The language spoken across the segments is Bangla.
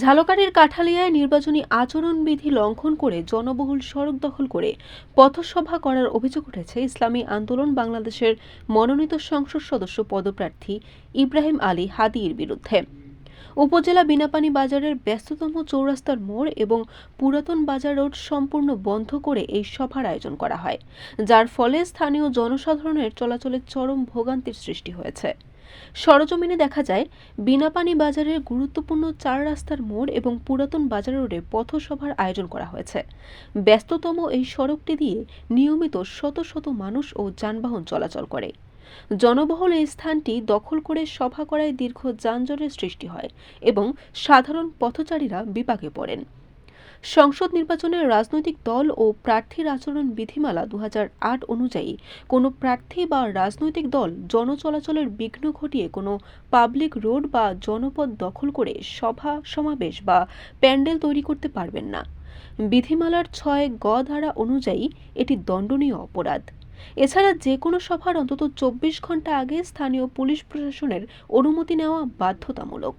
ঝালকাঠির কাঠালিয়ায় নির্বাচনী আচরণবিধি লঙ্ঘন করে জনবহুল সড়ক দখল করে পথসভা করার অভিযোগ উঠেছে ইসলামী আন্দোলন বাংলাদেশের মনোনীত সংসদ সদস্য পদপ্রার্থী ইব্রাহিম আলী হাদির বিরুদ্ধে। উপজেলা বিনাপানি বাজারের ব্যস্ততম চৌরাস্তার মোড় এবং পুরাতন বাজার রোড সম্পূর্ণ বন্ধ করে এই সভার আয়োজন করা হয়, যার ফলে স্থানীয় জনসাধারণের চলাচলে চরম ভোগান্তির সৃষ্টি হয়েছে। সরজমিনে দেখা যায়, বিনাপানি বাজারের গুরুত্বপূর্ণ চার রাস্তার মোড় এবং পুরাতন বাজার রোডে পথসভার আয়োজন করা হয়েছে। ব্যস্ততম এই সড়কটি দিয়ে নিয়মিত শত শত মানুষ ও যানবাহন চলাচল করে। জনবহুল এই স্থানটি দখল করে সভা করায় দীর্ঘ যানজটের সৃষ্টি হয় এবং সাধারণ পথচারীরা বিপাকে পড়েন। সংসদ নির্বাচনের রাজনৈতিক দল ও প্রার্থীর আচরণ বিধিমালা 2008 অনুযায়ী কোনো প্রার্থী বা রাজনৈতিক দল জনচলাচলের বিঘ্ন ঘটিয়ে কোনো পাবলিক রোড বা জনপদ দখল করে সভা সমাবেশ বা প্যান্ডেল তৈরি করতে পারবেন না। বিধিমালার 6 ধারা অনুযায়ী এটি দণ্ডনীয় অপরাধ। এছাড়া যে কোনো সভার অন্তত 24 ঘন্টা আগে স্থানীয় পুলিশ প্রশাসনের অনুমতি নেওয়া বাধ্যতামূলক।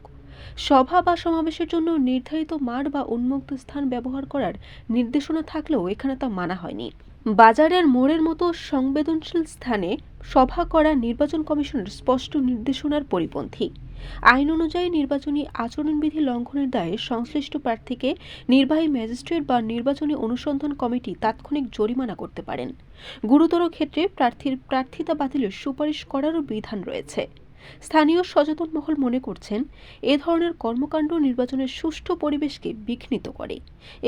সভা বা সমাবেশের জন্য নির্ধারিত মাঠ বা উন্মুক্ত স্থান ব্যবহার করার নির্দেশনা থাকলেও এখানে তা মানা হয়নি। বাজারের মোড়ের মতো সংবেদনশীল স্থানে সভা করা নির্বাচন কমিশনের স্পষ্ট নির্দেশনার পরিপন্থী। আইন অনুযায়ী নির্বাচনী আচরণবিধি লঙ্ঘনের দায়ে সংশ্লিষ্ট প্রার্থীকে নির্বাহী ম্যাজিস্ট্রেট বা নির্বাচনী অনুসন্ধান কমিটি তাৎক্ষণিক জরিমানা করতে পারেন। গুরুতর ক্ষেত্রে প্রার্থীর প্রার্থিতা বাতিলের সুপারিশ করারও বিধান রয়েছে। স্থানীয় সচেতন মহল মনে করছেন, এ ধরনের কর্মকাণ্ড নির্বাচনের সুষ্ঠু পরিবেশকে বিঘ্নিত করে।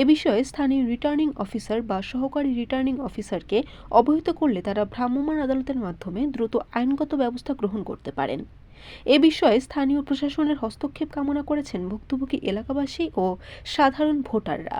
এ বিষয়ে স্থানীয় রিটার্নিং অফিসার বা সহকারী রিটার্নিং অফিসারকে অবহিত করলে তারা ভ্রাম্যমাণ আদালতের মাধ্যমে দ্রুত আইনগত ব্যবস্থা গ্রহণ করতে পারেন। এ বিষয়ে স্থানীয় প্রশাসনের হস্তক্ষেপ কামনা করেছেন ভুক্তভোগী এলাকাবাসী ও সাধারণ ভোটাররা।